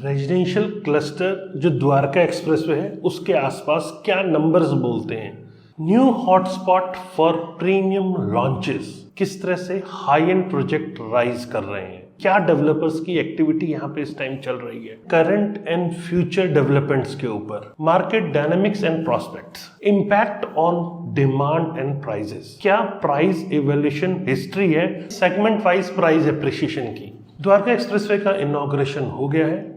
Residential cluster जो Dwarka expressway है उसके आसपास क्या नंबर्स बोलते हैं। New hotspot for premium launches, किस तरह से हाई एंड प्रोजेक्ट राइज कर रहे हैं, क्या डेवलपर्स की एक्टिविटी यहाँ पे इस टाइम चल रही है, करंट एंड फ्यूचर डेवलपमेंट्स के ऊपर, market dynamics and prospects, impact on demand and prices, क्या प्राइस इवोल्यूशन हिस्ट्री है, सेगमेंट वाइज प्राइस एप्रिसिएशन की। द्वारका एक्सप्रेसवे का इनॉग्रेशन हो गया है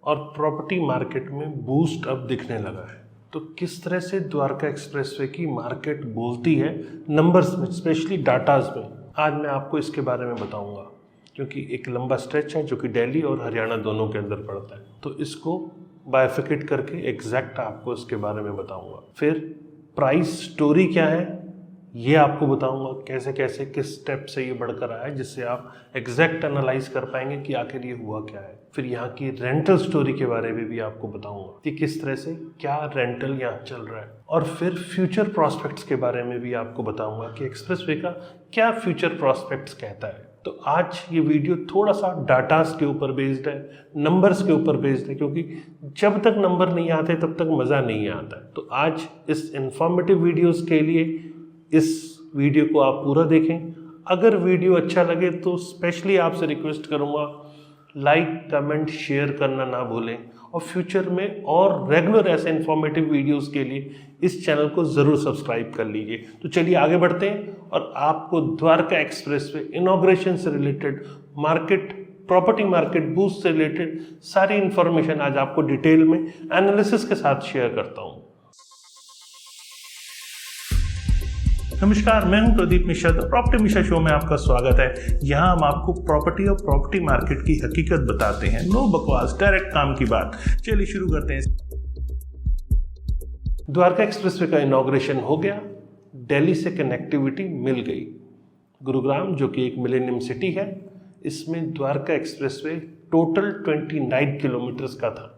और प्रॉपर्टी मार्केट में बूस्ट अब दिखने लगा है। तो किस तरह से द्वारका एक्सप्रेसवे की मार्केट बोलती है नंबर्स में, स्पेशली डाटाज में, आज मैं आपको इसके बारे में बताऊंगा, क्योंकि एक लंबा स्ट्रेच है जो कि दिल्ली और हरियाणा दोनों के अंदर पड़ता है। तो इसको बाइफिकेट करके एग्जैक्ट आपको इसके बारे में बताऊंगा। फिर प्राइस स्टोरी क्या है ये आपको बताऊंगा, कैसे कैसे किस स्टेप से ये बढ़कर आया है, जिससे आप एग्जैक्ट एनालाइज कर पाएंगे कि आखिर ये हुआ क्या है। फिर यहाँ की रेंटल स्टोरी के बारे में भी आपको बताऊंगा कि किस तरह से क्या रेंटल यहाँ चल रहा है। और फिर फ्यूचर प्रॉस्पेक्ट्स के बारे में भी आपको बताऊंगा कि एक्सप्रेसवे का क्या फ्यूचर प्रॉस्पेक्ट्स कहता है। तो आज ये वीडियो थोड़ा सा डाटास के ऊपर बेस्ड है, नंबर्स के ऊपर बेस्ड है, क्योंकि जब तक नंबर नहीं आते तब तक मज़ा नहीं आता है। तो आज इस इंफॉर्मेटिव वीडियोज़ के लिए इस वीडियो को आप पूरा देखें। अगर वीडियो अच्छा लगे तो स्पेशली आपसे रिक्वेस्ट करूंगा लाइक कमेंट शेयर करना ना भूलें, और फ्यूचर में और रेगुलर ऐसे इंफॉर्मेटिव वीडियोस के लिए इस चैनल को ज़रूर सब्सक्राइब कर लीजिए। तो चलिए आगे बढ़ते हैं और आपको द्वारका एक्सप्रेसवे इनॉग्रेशन से related, market property market boost से रिलेटेड सारी इन्फॉर्मेशन आज आपको डिटेल में एनालिसिस के साथ शेयर करता हूँ। नमस्कार, मैं हूं प्रदीप मिश्रा। प्रॉपर्टी मिश्रा शो में आपका स्वागत है। यहां हम आपको प्रॉपर्टी और प्रॉपर्टी मार्केट की हकीकत बताते हैं। नो बकवास, डायरेक्ट काम की बात। चलिए शुरू करते हैं। द्वारका एक्सप्रेसवे का इनॉग्रेशन हो गया, दिल्ली से कनेक्टिविटी मिल गई। गुरुग्राम जो कि एक मिलेनियम सिटी है, इसमें द्वारका एक्सप्रेसवे टोटल 29 किलोमीटर्स का था,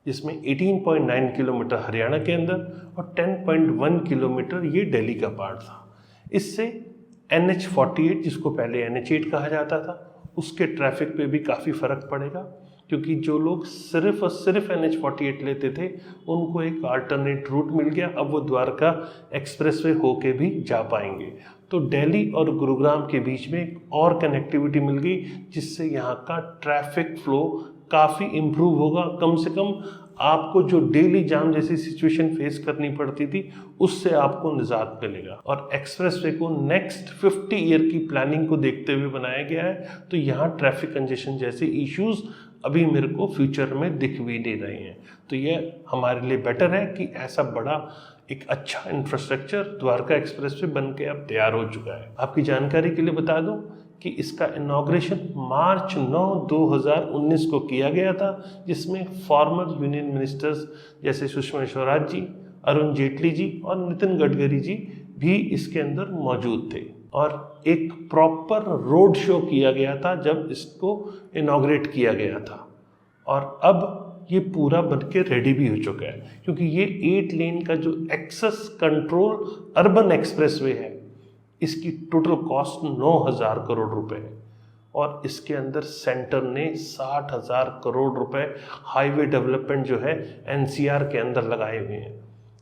जिसमें 18.9 किलोमीटर हरियाणा के अंदर और 10.1 किलोमीटर ये दिल्ली का पार्ट था। इससे NH48, जिसको पहले NH8 कहा जाता था, उसके ट्रैफिक पे भी काफ़ी फ़र्क पड़ेगा, क्योंकि जो लोग सिर्फ और सिर्फ NH48 लेते थे उनको एक अल्टरनेट रूट मिल गया। अब वो द्वारका एक्सप्रेसवे होके भी जा पाएंगे। तो दिल्ली और गुरुग्राम के बीच में एक और कनेक्टिविटी मिल गई, जिससे यहाँ का ट्रैफिक फ्लो काफ़ी इम्प्रूव होगा। कम से कम आपको जो डेली जाम जैसी सिचुएशन फेस करनी पड़ती थी उससे आपको निजात मिलेगा। और एक्सप्रेसवे को नेक्स्ट 50 ईयर की प्लानिंग को देखते हुए बनाया गया है। तो यहाँ ट्रैफिक कंजेशन जैसे इश्यूज अभी मेरे को फ्यूचर में दिख भी नहीं रहे हैं। तो ये हमारे लिए बेटर है कि ऐसा बड़ा एक अच्छा इंफ्रास्ट्रक्चर द्वारका एक्सप्रेसवे बन के अब तैयार हो चुका है। आपकी जानकारी के लिए बता दूं कि इसका इनॉग्रेशन मार्च 9, 2019 को किया गया था, जिसमें फॉर्मर यूनियन मिनिस्टर्स जैसे सुषमा स्वराज जी, अरुण जेटली जी और नितिन गडकरी जी भी इसके अंदर मौजूद थे। और एक प्रॉपर रोड शो किया गया था जब इसको इनॉग्रेट किया गया था। और अब ये पूरा बन के रेडी भी हो चुका है, क्योंकि ये 8 लेन का जो एक्सेस कंट्रोल अर्बन एक्सप्रेसवे है, इसकी टोटल कॉस्ट 9,000 करोड़ रुपए है। और इसके अंदर सेंटर ने 60,000 करोड़ रुपए हाईवे डेवलपमेंट जो है NCR के अंदर लगाए हुए हैं,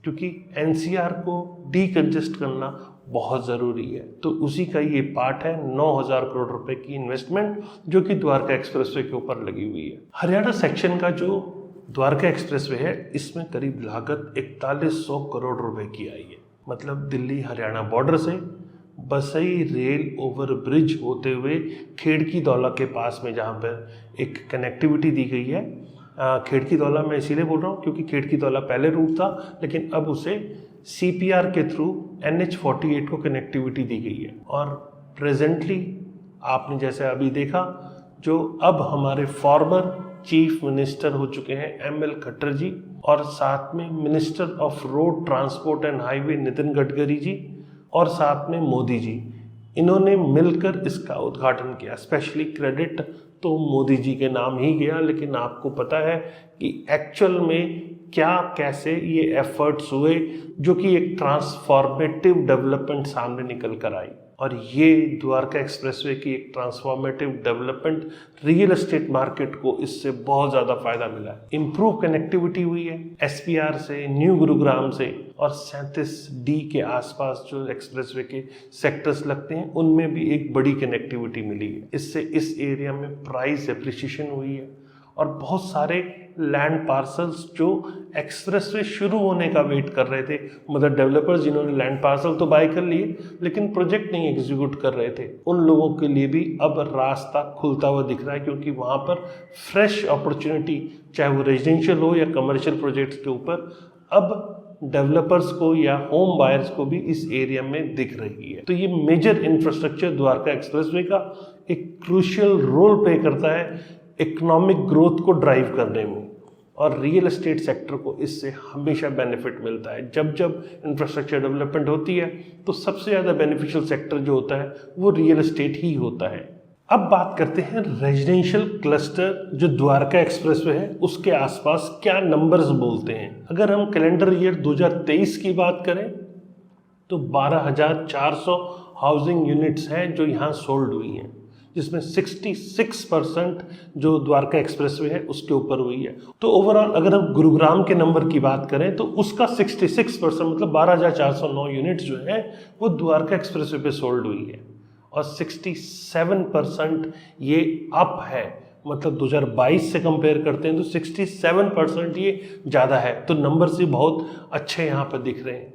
क्योंकि NCR को डीकंजेस्ट करना बहुत ज़रूरी है। तो उसी का ये पार्ट है 9,000 करोड़ रुपए की इन्वेस्टमेंट जो कि द्वारका एक्सप्रेसवे के ऊपर लगी हुई है। हरियाणा सेक्शन का जो द्वारका एक्सप्रेसवे है, इसमें करीब लागत 4100 करोड़ रुपए की आई है। मतलब दिल्ली हरियाणा बॉर्डर से बसई रेल ओवर ब्रिज होते हुए खेड़की दौला के पास में, जहाँ पर एक कनेक्टिविटी दी गई है। खेड़की दौला मैं इसीलिए बोल रहा हूँ क्योंकि खेड़की दौला पहले रूट था, लेकिन अब उसे CPR के थ्रू NH48 को कनेक्टिविटी दी गई है। और प्रेजेंटली आपने जैसे अभी देखा, जो अब हमारे फॉर्मर चीफ मिनिस्टर हो चुके हैं ML खट्टर जी, और साथ में minister of road transport and highway Nitin Gadkari ji, और साथ में मोदी जी, इन्होंने मिलकर इसका उद्घाटन किया। स्पेशली क्रेडिट तो मोदी जी के नाम ही गया, लेकिन आपको पता है कि एक्चुअल में क्या कैसे ये एफर्ट्स हुए, जो कि एक ट्रांसफॉर्मेटिव डेवलपमेंट सामने निकल कर आई। और ये द्वारका एक्सप्रेसवे की एक transformative development real estate market को इससे बहुत ज़्यादा फायदा मिला है। इम्प्रूव कनेक्टिविटी हुई है SPR से, न्यू गुरुग्राम से, और 37D के आसपास जो एक्सप्रेसवे के सेक्टर्स लगते हैं उनमें भी एक बड़ी कनेक्टिविटी मिली है। इससे इस एरिया में प्राइस एप्रिसिएशन हुई है और बहुत सारे लैंड पार्सल्स जो एक्सप्रेसवे शुरू होने का वेट कर रहे थे, मतलब डेवलपर्स जिन्होंने लैंड पार्सल तो बाय कर लिए लेकिन प्रोजेक्ट नहीं एग्जीक्यूट कर रहे थे, उन लोगों के लिए भी अब रास्ता खुलता हुआ दिख रहा है, क्योंकि वहाँ पर फ्रेश अपॉर्चुनिटी, चाहे वो रेजिडेंशियल हो या कमर्शियल प्रोजेक्ट्स के ऊपर, अब डेवलपर्स को या होम बायर्स को भी इस एरिया में दिख रही है। तो ये मेजर इंफ्रास्ट्रक्चर द्वारका एक्सप्रेसवे का एक क्रूशियल रोल प्ले करता है इकोनॉमिक ग्रोथ को ड्राइव करने में, और रियल एस्टेट सेक्टर को इससे हमेशा बेनिफिट मिलता है। जब जब इंफ्रास्ट्रक्चर डेवलपमेंट होती है तो सबसे ज़्यादा बेनिफिशियल सेक्टर जो होता है वो रियल एस्टेट ही होता है। अब बात करते हैं रेजिडेंशियल क्लस्टर जो द्वारका एक्सप्रेसवे है उसके आसपास क्या नंबर्स बोलते हैं। अगर हम कैलेंडर ईयर 2023 की बात करें तो 12,400 हाउसिंग यूनिट्स हैं जो यहाँ सोल्ड हुई हैं, जिसमें 66% जो द्वारका एक्सप्रेसवे है उसके ऊपर हुई है। तो ओवरऑल अगर हम गुरुग्राम के नंबर की बात करें तो उसका 66% मतलब 12,409 यूनिट्स जो है वो द्वारका एक्सप्रेसवे पे सोल्ड हुई है, और 67% ये अप है, मतलब 2022 से कंपेयर करते हैं तो 67% ये ज़्यादा है। तो नंबर से बहुत अच्छे यहाँ पर दिख रहे हैं।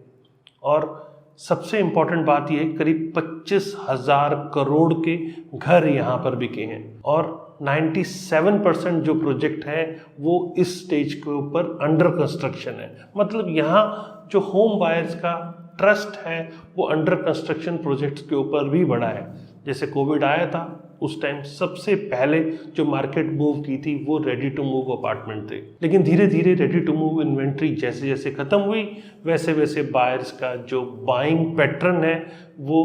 और सबसे इम्पॉर्टेंट बात यह है करीब 25,000 करोड़ के घर यहाँ पर बिके हैं, और 97% जो प्रोजेक्ट है वो इस स्टेज के ऊपर अंडर कंस्ट्रक्शन है। मतलब यहाँ जो होम बायर्स का ट्रस्ट है वो अंडर कंस्ट्रक्शन प्रोजेक्ट्स के ऊपर भी बढ़ा है। जैसे कोविड आया था उस टाइम सबसे पहले जो मार्केट मूव की थी वो रेडी टू मूव अपार्टमेंट थे, लेकिन धीरे धीरे रेडी टू मूव इन्वेंट्री जैसे जैसे ख़त्म हुई वैसे वैसे बायर्स का जो बाइंग पैटर्न है वो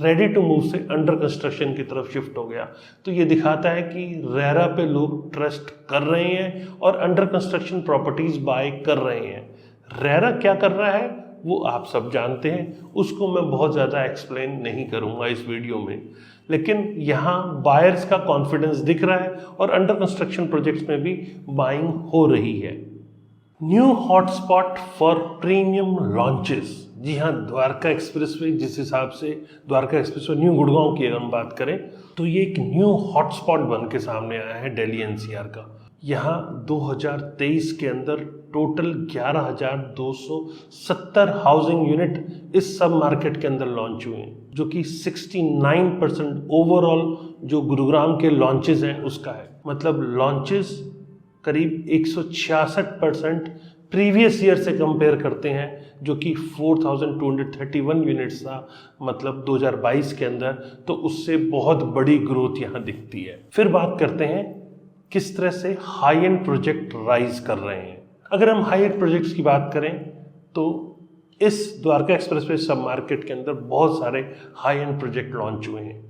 रेडी टू मूव से अंडर कंस्ट्रक्शन की तरफ शिफ्ट हो गया। तो ये दिखाता है कि रेरा पे लोग ट्रस्ट कर रहे हैं और अंडर कंस्ट्रक्शन प्रॉपर्टीज़ बाय कर रहे हैं। रेरा क्या कर रहा है वो आप सब जानते हैं, उसको मैं बहुत ज़्यादा एक्सप्लेन नहीं करूँगा इस वीडियो में, लेकिन यहाँ बायर्स का कॉन्फिडेंस दिख रहा है और अंडर कंस्ट्रक्शन प्रोजेक्ट्स में भी बाइंग हो रही है। New hotspot for premium launches. जी हाँ, द्वारका एक्सप्रेसवे जिस हिसाब से द्वारका एक्सप्रेसवे न्यू गुड़गांव की अगर हम बात करें तो ये एक न्यू हॉटस्पॉट बन के सामने आया है दिल्ली NCR का। यहाँ 2023 के अंदर टोटल 11,270 हाउसिंग यूनिट इस सब मार्केट के अंदर लॉन्च हुए हैं, जो कि 69% ओवरऑल जो गुरुग्राम के लॉन्चेस हैं उसका है। मतलब लॉन्चेस करीब 166% प्रीवियस ईयर से कंपेयर करते हैं, जो कि 4,231 यूनिट्स था मतलब 2022 के अंदर, तो उससे बहुत बड़ी ग्रोथ यहाँ दिखती है। फिर बात करते हैं किस तरह से हाई एंड प्रोजेक्ट राइज कर रहे हैं। अगर हम हाई एंड प्रोजेक्ट्स की बात करें तो इस द्वारका एक्सप्रेसवे सब मार्केट के अंदर बहुत सारे हाई एंड प्रोजेक्ट लॉन्च हुए हैं।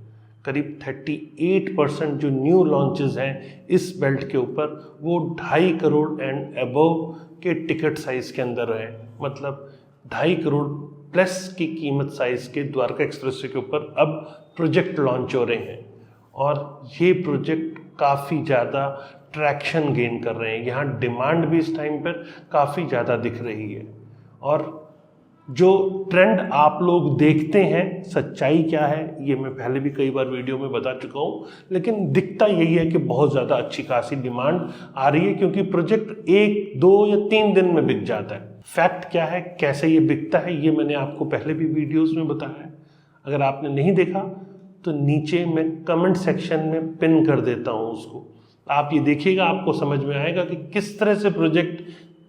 करीब 38% जो न्यू लॉन्चेस हैं इस बेल्ट के ऊपर वो 2.5 करोड़ एंड अबव के टिकट साइज के अंदर है। मतलब 2.5 करोड़ प्लस की कीमत साइज के द्वारका एक्सप्रेसवे के ऊपर अब प्रोजेक्ट लॉन्च हो रहे हैं, और ये प्रोजेक्ट काफ़ी ज़्यादा ट्रैक्शन गेन कर रहे हैं। यहाँ डिमांड भी इस टाइम पर काफ़ी ज़्यादा दिख रही है, और जो ट्रेंड आप लोग देखते हैं सच्चाई क्या है ये मैं पहले भी कई बार वीडियो में बता चुका हूँ, लेकिन दिखता यही है कि बहुत ज़्यादा अच्छी खासी डिमांड आ रही है, क्योंकि प्रोजेक्ट 1, 2 या 3 दिन में बिक जाता है। फैक्ट क्या है, कैसे ये बिकता है, ये मैंने आपको पहले भी वीडियोस में बताया है। अगर आपने नहीं देखा तो नीचे मैं कमेंट सेक्शन में पिन कर देता हूँ उसको, आप ये देखिएगा, आपको समझ में आएगा कि किस तरह से प्रोजेक्ट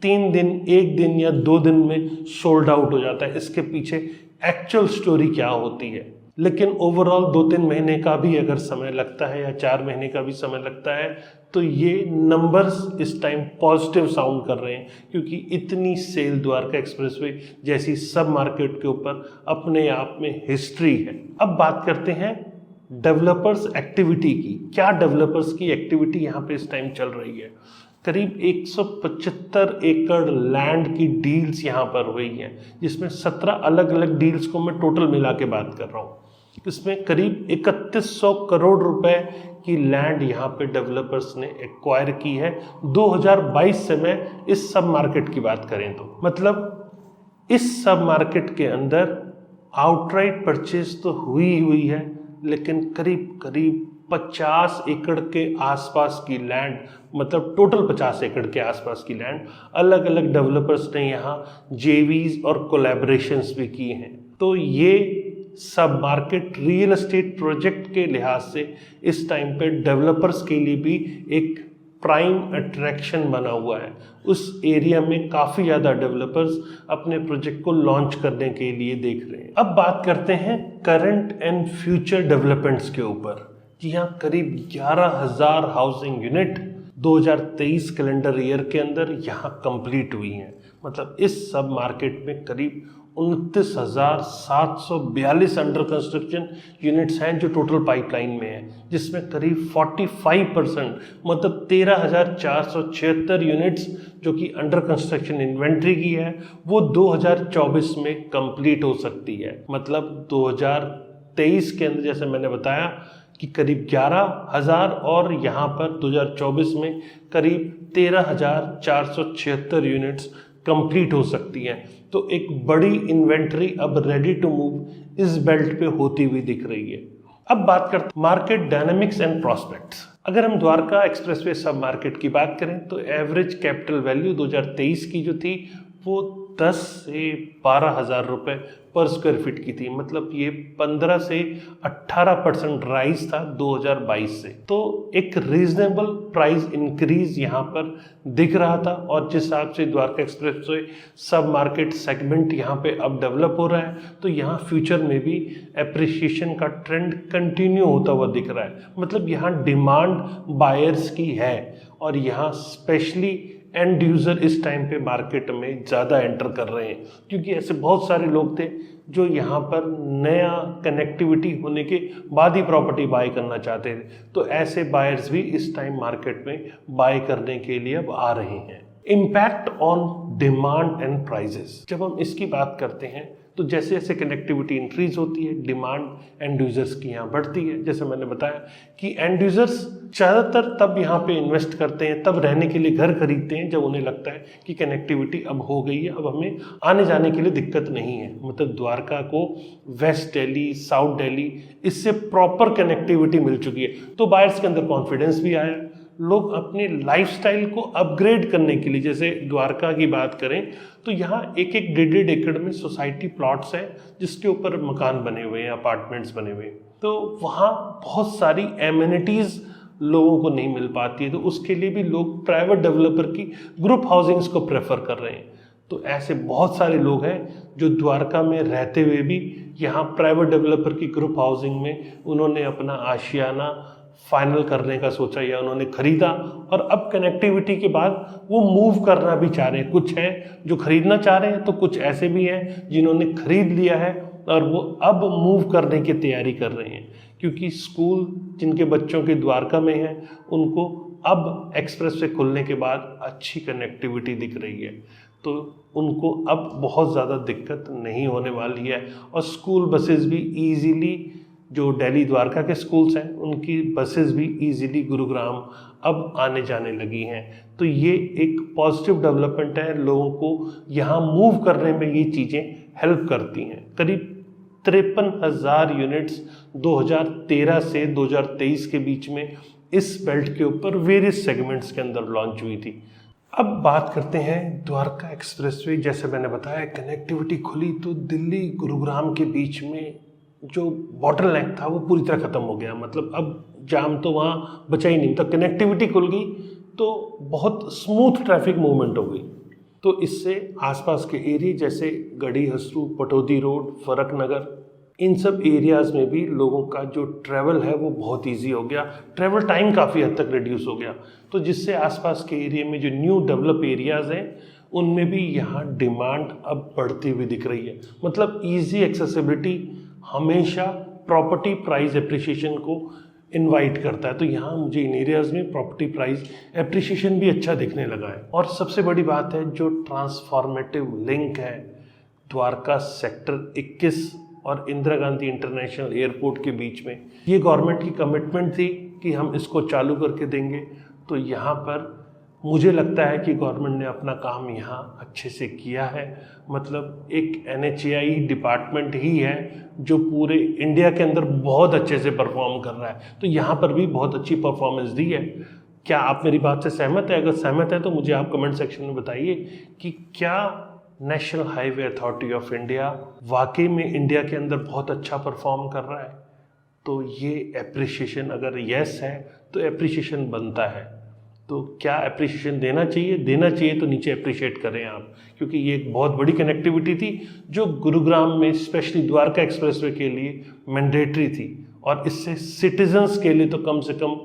3 दिन, 1 दिन या 2 दिन में सोल्ड आउट हो जाता है। इसके पीछे एक्चुअल स्टोरी क्या होती है। लेकिन ओवरऑल 2-3 महीने का भी अगर समय लगता है या 4 महीने का भी समय लगता है तो ये नंबर्स इस टाइम पॉजिटिव साउंड कर रहे हैं, क्योंकि इतनी सेल द्वारका एक्सप्रेसवे जैसी सब मार्केट के ऊपर अपने आप में हिस्ट्री है। अब बात करते हैं डेवलपर्स एक्टिविटी की। क्या डेवलपर्स की एक्टिविटी यहाँ पे इस टाइम चल रही है। करीब 175 एकड़ लैंड की डील्स यहाँ पर हुई हैं, जिसमें 17 अलग अलग डील्स को मैं टोटल मिला के बात कर रहा हूँ। इसमें करीब 3100 करोड़ रुपए की लैंड यहाँ पे डेवलपर्स ने एक्वायर की है 2022 से। मैं इस सब मार्केट की बात करें तो मतलब इस सब मार्केट के अंदर आउटराइट परचेज तो हुई है, लेकिन करीब करीब 50 एकड़ के आसपास की लैंड, मतलब टोटल 50 एकड़ के आसपास की लैंड अलग अलग डेवलपर्स ने यहाँ जेवीज और कोलैबोरेशंस भी किए हैं। तो ये सब मार्केट रियल एस्टेट प्रोजेक्ट के लिहाज से इस टाइम पे डेवलपर्स के लिए भी एक प्राइम अट्रैक्शन बना हुआ है। उस एरिया में काफ़ी ज़्यादा डेवलपर्स अपने प्रोजेक्ट को लॉन्च करने के लिए देख रहे हैं। अब बात करते हैं करंट एंड फ्यूचर डेवलपमेंट्स के ऊपर। जी हाँ, करीब 11,000 हाउसिंग यूनिट 2023 कैलेंडर ईयर के अंदर यहाँ कंप्लीट हुई हैं। मतलब इस सब मार्केट में करीब 29,742 अंडर कंस्ट्रक्शन यूनिट्स हैं जो टोटल पाइपलाइन में है, जिसमें करीब 45% मतलब 13,476 यूनिट्स जो कि अंडर कंस्ट्रक्शन इन्वेंट्री की है वो 2024 में कंप्लीट हो सकती है। मतलब 2023 के अंदर जैसे मैंने बताया कि करीब 11,000 और यहाँ पर 2024 में करीब 13,476 यूनिट्स कंप्लीट हो सकती हैं। तो एक बड़ी इन्वेंट्री अब रेडी टू मूव इस बेल्ट पे होती हुई दिख रही है। अब बात करते हैं मार्केट डायनामिक्स एंड प्रोस्पेक्ट्स। अगर हम द्वारका एक्सप्रेसवे सब मार्केट की बात करें तो एवरेज कैपिटल वैल्यू 2023 की जो थी वो 10 से 12,000 रुपये पर स्क्वायर फीट की थी। मतलब ये 15 से 18% राइज था 2022 से। तो एक रीजनेबल प्राइस इंक्रीज यहाँ पर दिख रहा था और जिस हिसाब से द्वारका एक्सप्रेसवे सब मार्केट सेगमेंट यहाँ पे अब डेवलप हो रहा है तो यहाँ फ्यूचर में भी एप्रिसिएशन का ट्रेंड कंटिन्यू होता हुआ दिख रहा है। मतलब यहाँ डिमांड बायर्स की है और यहाँ स्पेशली एंड यूज़र इस टाइम पे मार्केट में ज़्यादा एंटर कर रहे हैं, क्योंकि ऐसे बहुत सारे लोग थे जो यहाँ पर नया कनेक्टिविटी होने के बाद ही प्रॉपर्टी बाय करना चाहते थे। तो ऐसे बायर्स भी इस टाइम मार्केट में बाय करने के लिए अब आ रहे हैं। Impact on demand and prices, जब हम इसकी बात करते हैं तो जैसे जैसे कनेक्टिविटी इंक्रीज होती है डिमांड एंड यूजर्स की यहाँ बढ़ती है। जैसे मैंने बताया कि एंड यूजर्स ज़्यादातर तब यहाँ पे इन्वेस्ट करते हैं, तब रहने के लिए घर खरीदते हैं जब उन्हें लगता है कि कनेक्टिविटी अब हो गई है, अब हमें आने जाने के लिए दिक्कत नहीं है। मतलब द्वारका को वेस्ट दिल्ली, साउथ दिल्ली इससे प्रॉपर कनेक्टिविटी मिल चुकी है, तो बायर्स के अंदर कॉन्फिडेंस भी आया। लोग अपने लाइफस्टाइल को अपग्रेड करने के लिए, जैसे द्वारका की बात करें तो यहाँ 1-1 एकड़ में सोसाइटी प्लॉट्स हैं जिसके ऊपर मकान बने हुए हैं, अपार्टमेंट्स बने हुए हैं। तो वहाँ बहुत सारी एमिनिटीज़ लोगों को नहीं मिल पाती है, तो उसके लिए भी लोग प्राइवेट डेवलपर की ग्रुप हाउसिंग्स को प्रेफर कर रहे हैं। तो ऐसे बहुत सारे लोग हैं जो द्वारका में रहते हुए भी यहाँ प्राइवेट डेवलपर की ग्रुप हाउसिंग में उन्होंने अपना आशियाना फाइनल करने का सोचा या उन्होंने खरीदा और अब कनेक्टिविटी के बाद वो मूव करना भी चाह रहे हैं। कुछ हैं जो खरीदना चाह रहे हैं तो कुछ ऐसे भी हैं जिन्होंने खरीद लिया है और वो अब मूव करने की तैयारी कर रहे हैं, क्योंकि स्कूल जिनके बच्चों के द्वारका में हैं उनको अब एक्सप्रेस वे खुलने के बाद अच्छी कनेक्टिविटी दिख रही है, तो उनको अब बहुत ज़्यादा दिक्कत नहीं होने वाली है। और स्कूल बसेस भी ईजीली, जो दिल्ली द्वारका के स्कूल्स हैं उनकी बसेस भी इजीली गुरुग्राम अब आने जाने लगी हैं। तो ये एक पॉजिटिव डेवलपमेंट है, लोगों को यहाँ मूव करने में ये चीज़ें हेल्प करती हैं। करीब 53,000 यूनिट्स 2013 से 2023 के बीच में इस बेल्ट के ऊपर वेरियस सेगमेंट्स के अंदर लॉन्च हुई थी। अब बात करते हैं द्वारका एक्सप्रेसवे। जैसे मैंने बताया कनेक्टिविटी खुली तो दिल्ली गुरुग्राम के बीच में जो बॉटलनेक था वो पूरी तरह ख़त्म हो गया। मतलब अब जाम तो वहाँ बचा ही नहीं, तो कनेक्टिविटी खुल गई तो बहुत स्मूथ ट्रैफिक मूवमेंट हो गई। तो इससे आसपास के एरिया जैसे गढ़ी हसरू, पटौदी रोड, फरक नगर, इन सब एरियाज़ में भी लोगों का जो ट्रैवल है वो बहुत इजी हो गया, ट्रैवल टाइम काफ़ी हद तक रिड्यूस हो गया। तो जिससे आसपास के एरिया में जो न्यू डेवलप एरियाज़ हैं उनमें भी यहाँ डिमांड अब बढ़ती हुई दिख रही है। मतलब ईजी एक्सेसिबिलिटी हमेशा प्रॉपर्टी प्राइस एप्रिसिएशन को इनवाइट करता है, तो यहाँ मुझे इन एरियाज़ में प्रॉपर्टी प्राइस एप्रिसिएशन भी अच्छा दिखने लगा है। और सबसे बड़ी बात है जो ट्रांसफॉर्मेटिव लिंक है द्वारका सेक्टर 21 और इंदिरा गांधी इंटरनेशनल एयरपोर्ट के बीच में। ये गवर्नमेंट की कमिटमेंट थी कि हम इसको चालू करके देंगे। तो यहाँ पर मुझे लगता है कि गवर्नमेंट ने अपना काम यहाँ अच्छे से किया है। मतलब एक NHAI डिपार्टमेंट ही है जो पूरे इंडिया के अंदर बहुत अच्छे से परफॉर्म कर रहा है, तो यहाँ पर भी बहुत अच्छी परफॉर्मेंस दी है। क्या आप मेरी बात से सहमत है? अगर सहमत है तो मुझे आप कमेंट सेक्शन में बताइए कि क्या national highway authority of India वाकई में इंडिया के अंदर बहुत अच्छा परफॉर्म कर रहा है। तो ये एप्रिसिएशन अगर यस है तो एप्रिसिएशन बनता है। तो क्या एप्रिसिएशन देना चाहिए? देना चाहिए, तो नीचे अप्रिशिएट करें आप, क्योंकि ये एक बहुत बड़ी कनेक्टिविटी थी जो गुरुग्राम में स्पेशली द्वारका एक्सप्रेसवे के लिए मैंडेटरी थी। और इससे सिटीजन्स के लिए तो कम से कम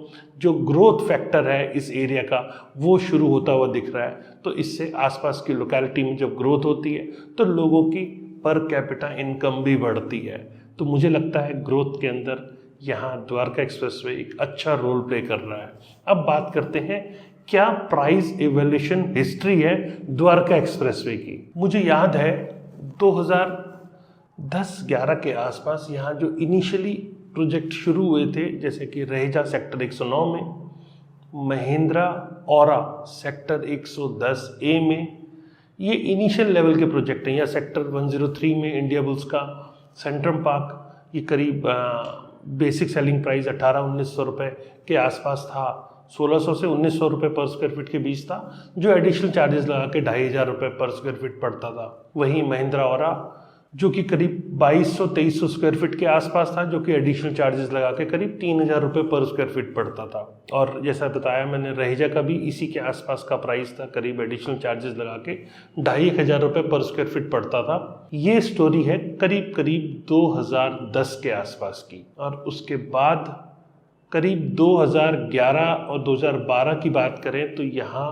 जो ग्रोथ फैक्टर है इस एरिया का वो शुरू होता हुआ दिख रहा है। तो इससे आसपास की लोकेलिटी में जब ग्रोथ होती है तो लोगों की पर कैपिटा इनकम भी बढ़ती है। तो मुझे लगता है ग्रोथ के अंदर यहाँ द्वारका एक्सप्रेसवे एक अच्छा रोल प्ले कर रहा है। अब बात करते हैं क्या प्राइस इवैल्यूएशन हिस्ट्री है द्वारका एक्सप्रेसवे की। मुझे याद है 2010-11 के आसपास यहाँ जो इनिशियली प्रोजेक्ट शुरू हुए थे, जैसे कि रहेजा सेक्टर 109 में, महिंद्रा औरा सेक्टर 110A में, ये इनिशियल लेवल के प्रोजेक्ट हैं। या सेक्टर 103 में इंडिया बुल्स का सेंट्रम पार्क, ये करीब बेसिक सेलिंग प्राइस 1800-1900 रुपये के आसपास था। 1600 से 1900 रुपये पर स्क्वायर फीट के बीच था, जो एडिशनल चार्जेस लगा के 2500 रुपये पर स्क्वायर फीट पड़ता था। वहीं महिंद्रा औरा जो कि करीब 2200-2300 स्क्वायर फीट के आसपास था, जो कि एडिशनल चार्जेस लगा के करीब 3000 रुपये पर स्क्वायर फीट पड़ता था। और जैसा बताया मैंने, रहेजा का भी इसी के आसपास का प्राइस था, करीब एडिशनल चार्जेस लगा के 2500 रुपये पर स्क्वायर फीट पड़ता था। ये स्टोरी है करीब करीब 2010 के आसपास की। और उसके बाद करीब 2011 और 2012 की बात करें तो यहाँ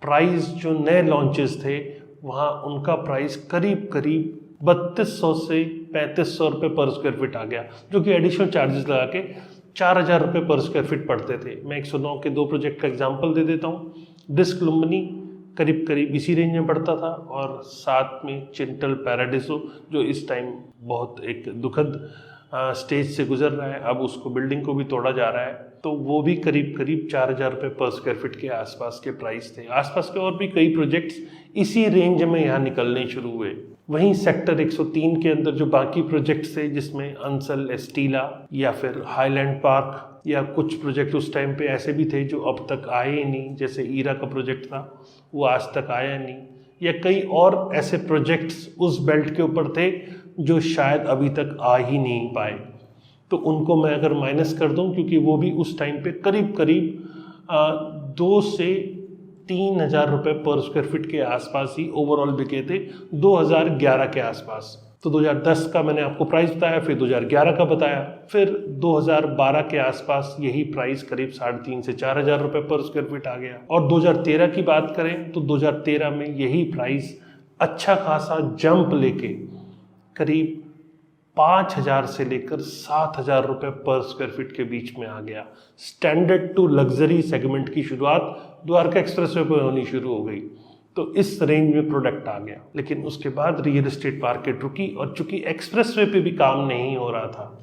प्राइस जो नए लॉन्चेस थे वहाँ उनका प्राइस करीब करीब 3200 से 3500 रुपये पर स्क्वायर फीट आ गया, जो कि एडिशनल चार्जेस लगा के 4000 रुपये पर स्क्वायर फीट पड़ते थे। मैं 109 के 2 प्रोजेक्ट का एग्जांपल दे देता हूँ। डिस्क लुम्बिनी करीब करीब इसी रेंज में पड़ता था, और साथ में चिंटल पैराडिसो जो इस टाइम बहुत एक दुखद स्टेज से गुजर रहा है, अब उसको बिल्डिंग को भी तोड़ा जा रहा है, तो वो भी करीब करीब 4000 रुपये पर स्क्वायर फीट के आसपास के प्राइस थे। आसपास के और भी कई प्रोजेक्ट्स इसी रेंज में यहाँ निकलने शुरू हुए। वहीं सेक्टर 103 के अंदर जो बाकी प्रोजेक्ट्स थे, जिसमें अंसल, एस्टीला या फिर हाईलैंड पार्क, या कुछ प्रोजेक्ट उस टाइम पे ऐसे भी थे जो अब तक आए ही नहीं, जैसे ईरा का प्रोजेक्ट था वो आज तक आया नहीं, या कई और ऐसे प्रोजेक्ट्स उस बेल्ट के ऊपर थे जो शायद अभी तक आ ही नहीं पाए। तो उनको मैं अगर माइनस कर दूं, क्योंकि वो भी उस टाइम पे करीब करीब 2 से 3000 रुपये पर स्क्वायर फीट के आसपास ही ओवरऑल बिके थे 2011 के आसपास। तो 2010 का मैंने आपको प्राइस बताया, फिर 2011 का बताया, फिर 2012 के आसपास यही प्राइस करीब 3500 से 4000 रुपये पर स्क्वायर फीट आ गया। और 2013 की बात करें तो 2013 में यही प्राइस अच्छा खासा जंप लेके करीब 5000 से लेकर 7000 रुपये पर स्क्वायर फीट के बीच में आ गया। स्टैंडर्ड टू लग्जरी सेगमेंट की शुरुआत द्वारका एक्सप्रेसवे पर होनी शुरू हो गई, तो इस रेंज में प्रोडक्ट आ गया। लेकिन उसके बाद रियल एस्टेट मार्केट रुकी, और चूंकि एक्सप्रेसवे पे भी काम नहीं हो रहा था,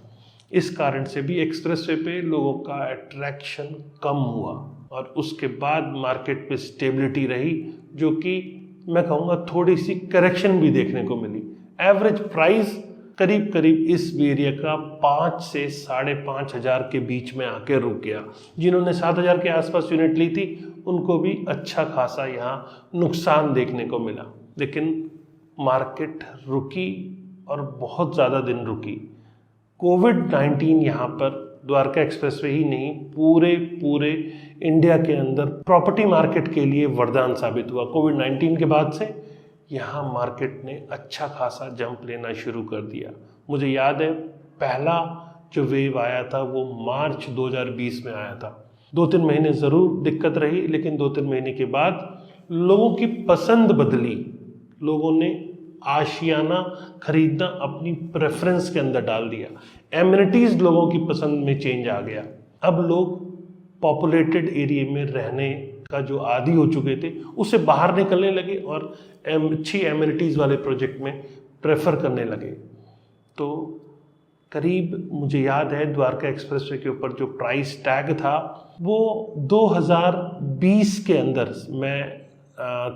इस कारण से भी एक्सप्रेसवे पे लोगों का अट्रैक्शन कम हुआ, और उसके बाद मार्केट पे स्टेबिलिटी रही, जो कि मैं कहूँगा थोड़ी सी करेक्शन भी देखने को मिली। एवरेज प्राइस करीब करीब इस एरिया का 5 से 5500 के बीच में आके रुक गया। जिन्होंने 7000 के आसपास यूनिट ली थी उनको भी अच्छा खासा यहाँ नुकसान देखने को मिला। लेकिन मार्केट रुकी, और बहुत ज़्यादा दिन रुकी। कोविड-19 यहाँ पर द्वारका एक्सप्रेसवे ही नहीं, पूरे इंडिया के अंदर प्रॉपर्टी मार्केट के लिए वरदान साबित हुआ। कोविड-19 के बाद से यहाँ मार्केट ने अच्छा खासा जंप लेना शुरू कर दिया। मुझे याद है पहला जो वेव आया था वो मार्च 2020 में आया था। 2-3 महीने ज़रूर दिक्कत रही, लेकिन 2-3 महीने के बाद लोगों की पसंद बदली। लोगों ने आशियाना खरीदना अपनी प्रेफरेंस के अंदर डाल दिया। एमिनिटीज़ लोगों की पसंद में चेंज आ गया। अब लोग पॉपुलेटेड एरिया में रहने का जो आदी हो चुके थे उससे बाहर निकलने लगे और अच्छी एमिनिटीज़ वाले प्रोजेक्ट में प्रेफर करने लगे। तो करीब मुझे याद है द्वारका एक्सप्रेसवे के ऊपर जो प्राइस टैग था वो 2020 के अंदर, मैं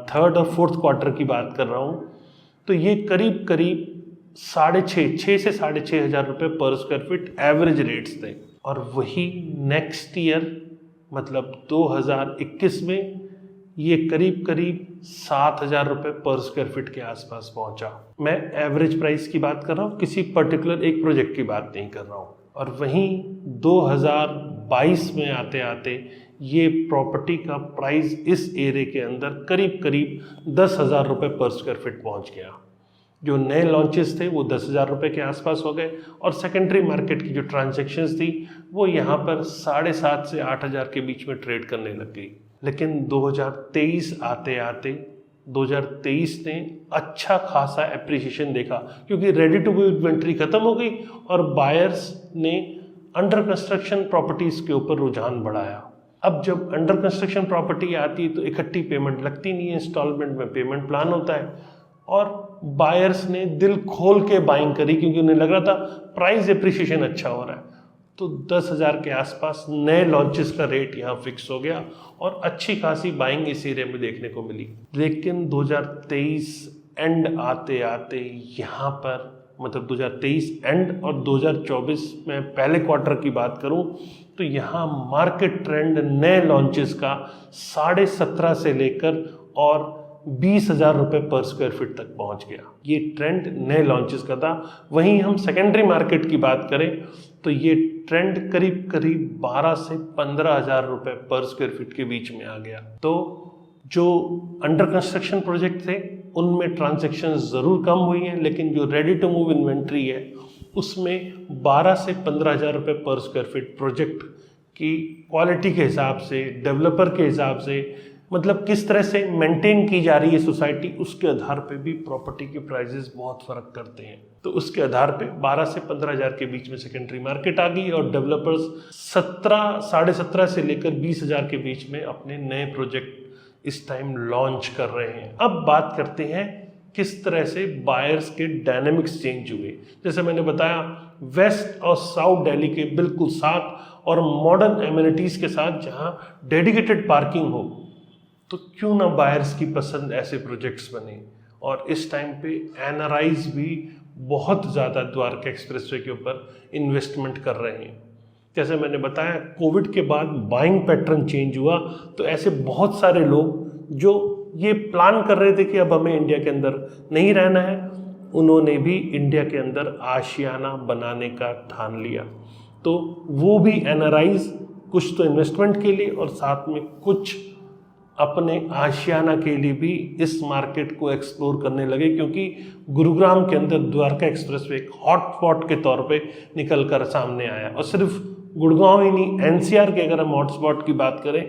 थर्ड और फोर्थ क्वार्टर की बात कर रहा हूँ, तो ये करीब करीब 6,500 से 6,500 रुपये पर स्क्वायर फीट एवरेज रेट्स थे। और वही नेक्स्ट ईयर मतलब 2021 में ये करीब करीब 7,000 रुपये पर स्क्वायर फीट के आसपास पहुंचा। मैं एवरेज प्राइस की बात कर रहा हूँ, किसी पर्टिकुलर एक प्रोजेक्ट की बात नहीं कर रहा हूँ। और वहीं 2022 में आते आते ये प्रॉपर्टी का प्राइस इस एरिया के अंदर करीब करीब 10,000 रुपये पर स्क्वायर फीट पहुँच गया। जो नए लॉन्चेस थे वो 10,000 रुपये के आसपास हो गए और सेकेंडरी मार्केट की जो ट्रांजैक्शंस थी वो यहाँ पर 7,500 से 8,000 के बीच में ट्रेड करने लग गई। लेकिन 2023 आते आते 2023 ने अच्छा खासा एप्रिसिएशन देखा, क्योंकि रेडी टू मूव इन्वेंट्री खत्म हो गई और बायर्स ने अंडर कंस्ट्रक्शन प्रॉपर्टीज़ के ऊपर रुझान बढ़ाया। अब जब अंडर कंस्ट्रक्शन प्रॉपर्टी आती है तो इकट्ठी पेमेंट लगती नहीं है, इंस्टॉलमेंट में पेमेंट प्लान होता है। और बायर्स ने दिल खोल के बाइंग करी, क्योंकि उन्हें लग रहा था प्राइस एप्रिसिएशन अच्छा हो रहा है। तो 10,000 के आसपास नए लॉन्चेस का रेट यहाँ फिक्स हो गया और अच्छी खासी बाइंग इस एरिया में देखने को मिली। लेकिन 2023 एंड आते आते यहाँ पर मतलब 2023 एंड और 2024 में पहले क्वार्टर की बात करूँ तो यहाँ मार्केट ट्रेंड नए लॉन्चेस का 17.5 से लेकर और 20,000 रुपये पर स्क्वायर फीट तक पहुँच गया। ये ट्रेंड नए लॉन्चेस का था। वहीं हम सेकेंडरी मार्केट की बात करें तो ये ट्रेंड करीब करीब 12 से 15,000 रुपये पर स्क्वायर फीट के बीच में आ गया। तो जो अंडर कंस्ट्रक्शन प्रोजेक्ट थे उनमें ट्रांजैक्शन ज़रूर कम हुई हैं, लेकिन जो रेडी टू मूव इन्वेंट्री है उसमें 12 से 15,000 रुपये पर स्क्वायर फीट प्रोजेक्ट की क्वालिटी के हिसाब से, डेवलपर के हिसाब से, मतलब किस तरह से मेंटेन की जा रही है सोसाइटी, उसके आधार पे भी प्रॉपर्टी के प्राइजेस बहुत फ़र्क करते हैं। तो उसके आधार पे 12 से 15,000 के बीच में सेकेंडरी मार्केट आ गई और डेवलपर्स 17 से लेकर 20,000 के बीच में अपने नए प्रोजेक्ट इस टाइम लॉन्च कर रहे हैं। अब बात करते हैं किस तरह से बायर्स के डायनेमिक्स चेंज हुए। जैसे मैंने बताया वेस्ट और साउथ दिल्ली के बिल्कुल साथ और मॉडर्न एमिनिटीज़ के साथ जहां डेडिकेटेड पार्किंग हो, तो क्यों ना बायर्स की पसंद ऐसे प्रोजेक्ट्स बने। और इस टाइम पे एनआरआईज भी बहुत ज़्यादा द्वारका एक्सप्रेसवे के ऊपर इन्वेस्टमेंट कर रहे हैं। जैसे मैंने बताया कोविड के बाद बाइंग पैटर्न चेंज हुआ, तो ऐसे बहुत सारे लोग जो ये प्लान कर रहे थे कि अब हमें इंडिया के अंदर नहीं रहना है, उन्होंने भी इंडिया के अंदर आशियाना बनाने का ठान लिया। तो वो भी एनआरआईज कुछ तो इन्वेस्टमेंट के लिए और साथ में कुछ अपने आशियाना के लिए भी इस मार्केट को एक्सप्लोर करने लगे, क्योंकि गुरुग्राम के अंदर द्वारका एक्सप्रेसवे एक हॉट स्पॉट के तौर पे निकल कर सामने आया। और सिर्फ गुड़गांव ही नहीं, एनसीआर के अगर हम हॉट स्पॉट की बात करें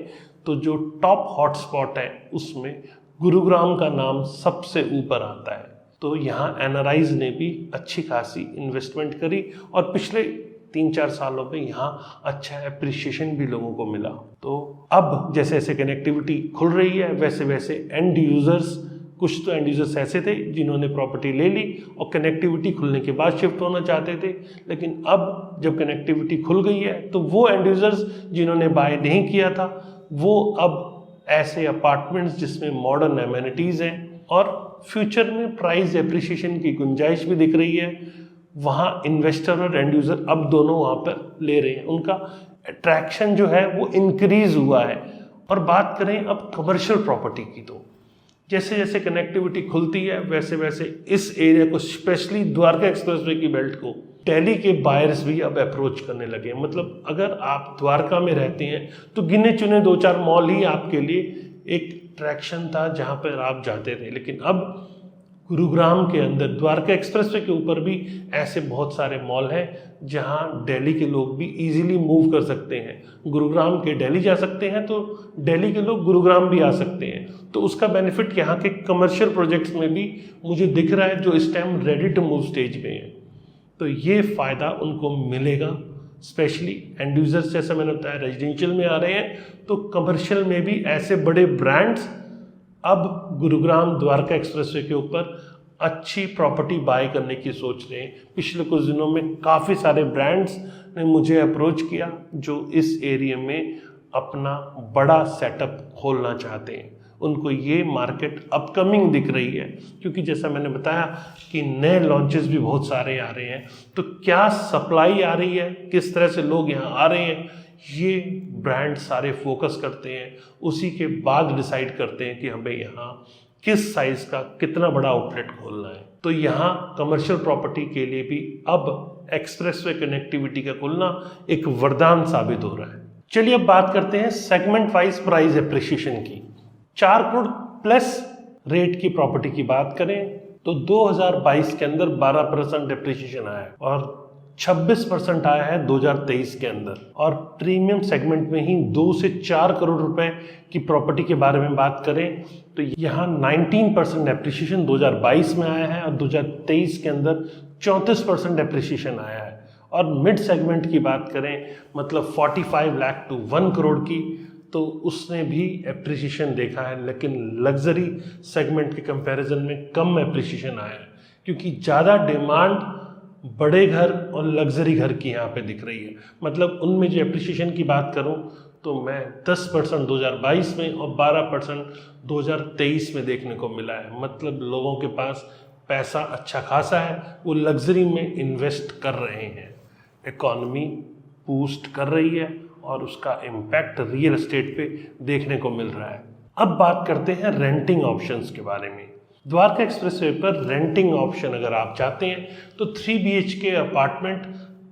तो जो टॉप हॉट स्पॉट है उसमें गुरुग्राम का नाम सबसे ऊपर आता है। तो यहाँ एनआरआईज ने भी अच्छी खासी इन्वेस्टमेंट करी और पिछले 3-4 सालों में यहाँ अच्छा एप्रिसिएशन भी लोगों को मिला। तो अब जैसे जैसे कनेक्टिविटी खुल रही है वैसे वैसे एंड यूज़र्स, कुछ तो एंड यूज़र्स ऐसे थे जिन्होंने प्रॉपर्टी ले ली और कनेक्टिविटी खुलने के बाद शिफ्ट होना चाहते थे, लेकिन अब जब कनेक्टिविटी खुल गई है तो वो एंड यूज़र्स जिन्होंने बाय नहीं किया था वो अब ऐसे अपार्टमेंट्स जिसमें मॉडर्न एमेनिटीज़ हैं और फ्यूचर में प्राइस एप्रिसिएशन की गुंजाइश भी दिख रही है, वहाँ इन्वेस्टर और एंड यूज़र अब दोनों वहाँ पर ले रहे हैं। उनका अट्रैक्शन जो है वो इंक्रीज हुआ है। और बात करें अब कमर्शियल प्रॉपर्टी की, तो जैसे जैसे कनेक्टिविटी खुलती है वैसे वैसे इस एरिया को, स्पेशली द्वारका एक्सप्रेसवे की बेल्ट को, दिल्ली के बायर्स भी अब अप्रोच करने लगे। मतलब अगर आप द्वारका में रहते हैं तो गिने चुने 2-4 मॉल ही आपके लिए एक अट्रैक्शन था जहाँ पर आप जाते थे, लेकिन अब गुरुग्राम के अंदर द्वारका एक्सप्रेसवे के ऊपर भी ऐसे बहुत सारे मॉल हैं जहां दिल्ली के लोग भी इजीली मूव कर सकते हैं। गुरुग्राम के दिल्ली जा सकते हैं तो दिल्ली के लोग गुरुग्राम भी आ सकते हैं। तो उसका बेनिफिट यहाँ के कमर्शियल प्रोजेक्ट्स में भी मुझे दिख रहा है जो इस time ready to move stage पे हैं। तो ये फ़ायदा उनको मिलेगा, स्पेशली एंड यूजर्स जैसे मैंने बताया रेजिडेंशियल में आ रहे हैं, तो कमर्शियल में भी ऐसे बड़े ब्रांड्स अब गुरुग्राम द्वारका एक्सप्रेसवे के ऊपर अच्छी प्रॉपर्टी बाय करने की सोच रहे हैं। पिछले कुछ दिनों में काफ़ी सारे ब्रांड्स ने मुझे अप्रोच किया जो इस एरिया में अपना बड़ा सेटअप खोलना चाहते हैं। उनको ये मार्केट अपकमिंग दिख रही है, क्योंकि जैसा मैंने बताया कि नए लॉन्चेस भी बहुत सारे आ रहे हैं। तो क्या सप्लाई आ रही है, किस तरह से लोग यहाँ आ रहे हैं, ये ब्रांड सारे फोकस करते हैं। उसी के बाद डिसाइड करते हैं कि हमें यहाँ किस साइज का कितना बड़ा आउटलेट खोलना है। तो यहाँ कमर्शियल प्रॉपर्टी के लिए भी अब एक्सप्रेसवे कनेक्टिविटी का खुलना एक वरदान साबित हो रहा है। चलिए अब बात करते हैं सेगमेंट वाइज प्राइस एप्रिसिएशन की। 4 करोड़ प्लस रेट की प्रॉपर्टी की बात करें तो 2022 के अंदर 12% एप्रिसिएशन आया है और 26% आया है 2023 के अंदर। और प्रीमियम सेगमेंट में ही 2 से 4 करोड़ रुपए की प्रॉपर्टी के बारे में बात करें तो यहाँ 19% एप्रिसिएशन 2022 में आया है और 2023 के अंदर 34% एप्रिसिएशन आया है। और मिड सेगमेंट की बात करें मतलब 45 लाख टू 1 करोड़ की, तो उसने भी एप्रिसिएशन देखा है, लेकिन लग्जरी सेगमेंट के कंपैरिजन में कम एप्रिसिएशन आया है, क्योंकि ज़्यादा डिमांड बड़े घर और लग्जरी घर की यहाँ पे दिख रही है। मतलब उनमें जो एप्रिसिएशन की बात करूँ तो मैं 10% 2022 में और 12% 2023 में देखने को मिला है। मतलब लोगों के पास पैसा अच्छा खासा है, वो लग्जरी में इन्वेस्ट कर रहे हैं। इकॉनमी बूस्ट कर रही है और उसका इम्पैक्ट रियल एस्टेट पे देखने को मिल रहा है। अब बात करते हैं रेंटिंग ऑप्शंस के बारे में। द्वारका एक्सप्रेसवे पर रेंटिंग ऑप्शन अगर आप चाहते हैं तो 3 BHK अपार्टमेंट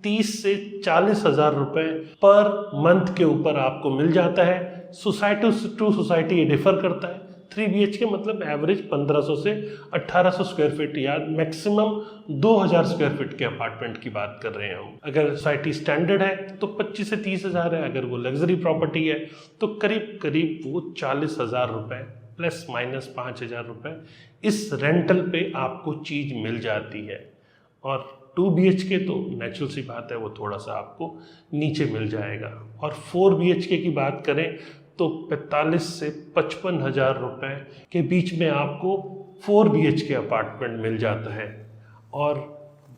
30 से 40 हज़ार रुपये पर मंथ के ऊपर आपको मिल जाता है। सोसाइटी टू सोसाइटी ये डिफर करता है। 3 BHK मतलब एवरेज 1500 से 1800 स्क्वायर फीट या मैक्सिमम 2000 स्क्वायर फीट के अपार्टमेंट की बात कर रहे हैं हम। अगर सोसाइटी स्टैंडर्ड है तो 25 से 30 हज़ार है। अगर वो लग्जरी प्रॉपर्टी है तो करीब करीब वो 40 हज़ार रुपये प्लस माइनस 5 हज़ार रुपये इस रेंटल पे आपको चीज़ मिल जाती है। और 2 BHK तो नेचुरल सी बात है, वो थोड़ा सा आपको नीचे मिल जाएगा। और 4 BHK की बात करें तो 45 से 55 हज़ार रुपये के बीच में आपको 4 BHK अपार्टमेंट मिल जाता है। और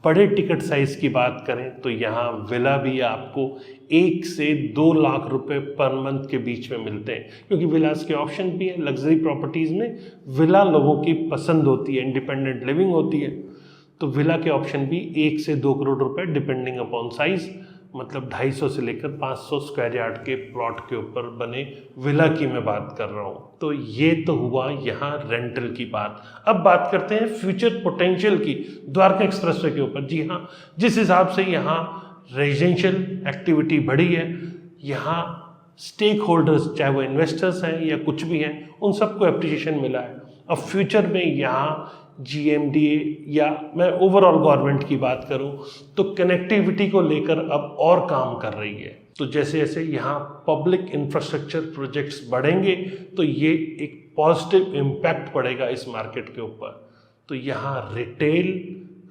बड़े टिकट साइज़ की बात करें तो यहाँ विला भी आपको 1 से 2 लाख रुपए पर मंथ के बीच में मिलते हैं, क्योंकि विलास के ऑप्शन भी है। लग्जरी प्रॉपर्टीज़ में विला लोगों की पसंद होती है, इंडिपेंडेंट लिविंग होती है, तो विला के ऑप्शन भी 1 से 2 करोड़ रुपए डिपेंडिंग अपॉन साइज, मतलब 250 से लेकर 500 स्क्वायर यार्ड के प्लॉट के ऊपर बने विला की मैं बात कर रहा हूँ। तो ये तो हुआ यहाँ रेंटल की बात। अब बात करते हैं फ्यूचर पोटेंशियल की द्वारका एक्सप्रेसवे के ऊपर। जी हाँ, जिस हिसाब से यहाँ रेजिडेंशियल एक्टिविटी बढ़ी है, यहाँ स्टेक होल्डर्स चाहे वो इन्वेस्टर्स हैं या कुछ भी हैं, उन सबको एप्रिसिएशन मिला है। अब फ्यूचर में यहाँ GMDA या मैं ओवरऑल गवर्नमेंट की बात करूं तो कनेक्टिविटी को लेकर अब और काम कर रही है। तो जैसे जैसे यहाँ पब्लिक इंफ्रास्ट्रक्चर प्रोजेक्ट्स बढ़ेंगे तो ये एक पॉजिटिव इम्पैक्ट पड़ेगा इस मार्केट के ऊपर। तो यहाँ रिटेल,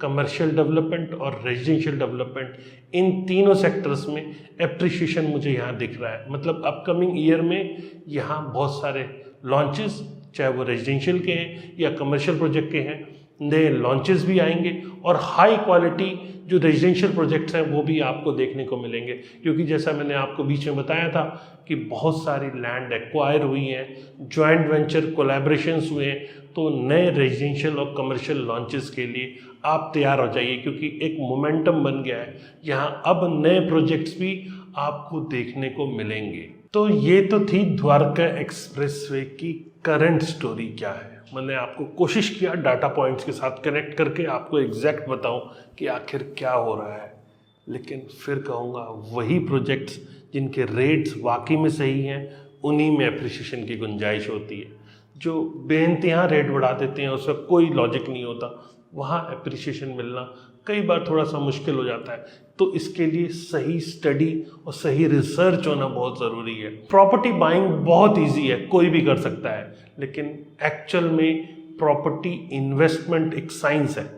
कमर्शियल डेवलपमेंट और रेजिडेंशियल डेवलपमेंट, इन तीनों सेक्टर्स में एप्रिसिएशन मुझे यहाँ दिख रहा है। मतलब अपकमिंग ईयर में यहाँ बहुत सारे लॉन्चेस, चाहे वो रेजिडेंशियल के हैं या कमर्शियल प्रोजेक्ट के हैं, नए लॉन्चेस भी आएंगे। और हाई क्वालिटी जो रेजिडेंशियल प्रोजेक्ट्स हैं वो भी आपको देखने को मिलेंगे, क्योंकि जैसा मैंने आपको बीच में बताया था कि बहुत सारी लैंड एक्वायर हुई हैं, जॉइंट वेंचर कोलैबोरेशंस हुए हैं। तो नए रेजिडेंशियल और कमर्शियल लॉन्चेस के लिए आप तैयार हो जाइए, क्योंकि एक मोमेंटम बन गया है। यहाँ अब नए प्रोजेक्ट्स भी आपको देखने को मिलेंगे। तो ये तो थी द्वारका एक्सप्रेसवे की करंट स्टोरी क्या है। मैंने आपको कोशिश किया डाटा पॉइंट्स के साथ कनेक्ट करके आपको एग्जैक्ट बताऊं कि आखिर क्या हो रहा है, लेकिन फिर कहूँगा वही प्रोजेक्ट्स जिनके रेट्स वाकई में सही हैं उन्हीं में एप्रिसिएशन की गुंजाइश होती है। जो बेइंतहा रेट बढ़ा देते हैं उसका कोई लॉजिक नहीं होता, वहाँ एप्रिसिएशन मिलना कई बार थोड़ा सा मुश्किल हो जाता है। तो इसके लिए सही स्टडी और सही रिसर्च होना बहुत ज़रूरी है। प्रॉपर्टी बाइंग बहुत इजी है, कोई भी कर सकता है, लेकिन एक्चुअल में प्रॉपर्टी इन्वेस्टमेंट एक साइंस है।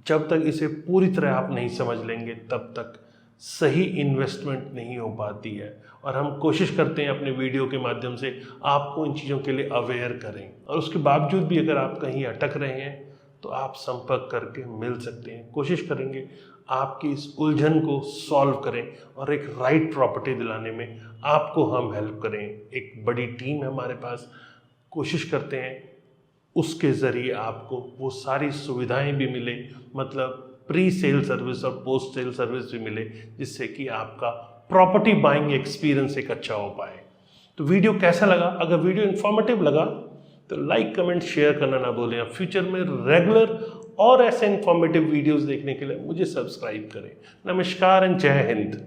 जब तक इसे पूरी तरह आप नहीं समझ लेंगे तब तक सही इन्वेस्टमेंट नहीं हो पाती है। और हम कोशिश करते हैं अपने वीडियो के माध्यम से आपको इन चीज़ों के लिए अवेयर करें, और उसके बावजूद भी अगर आप कहीं अटक रहे हैं तो आप संपर्क करके मिल सकते हैं। कोशिश करेंगे आपकी इस उलझन को सॉल्व करें और एक राइट प्रॉपर्टी दिलाने में आपको हम हेल्प करें। एक बड़ी टीम है हमारे पास, कोशिश करते हैं उसके ज़रिए आपको वो सारी सुविधाएं भी मिले, मतलब प्री सेल सर्विस और पोस्ट सेल सर्विस भी मिले, जिससे कि आपका प्रॉपर्टी बाइंग एक्सपीरियंस एक अच्छा हो पाए। तो वीडियो कैसा लगा? अगर वीडियो इन्फॉर्मेटिव लगा तो लाइक, कमेंट, शेयर करना ना भूलें। फ्यूचर में रेगुलर और ऐसे इन्फॉर्मेटिव वीडियोस देखने के लिए मुझे सब्सक्राइब करें। नमस्कार एंड जय हिंद।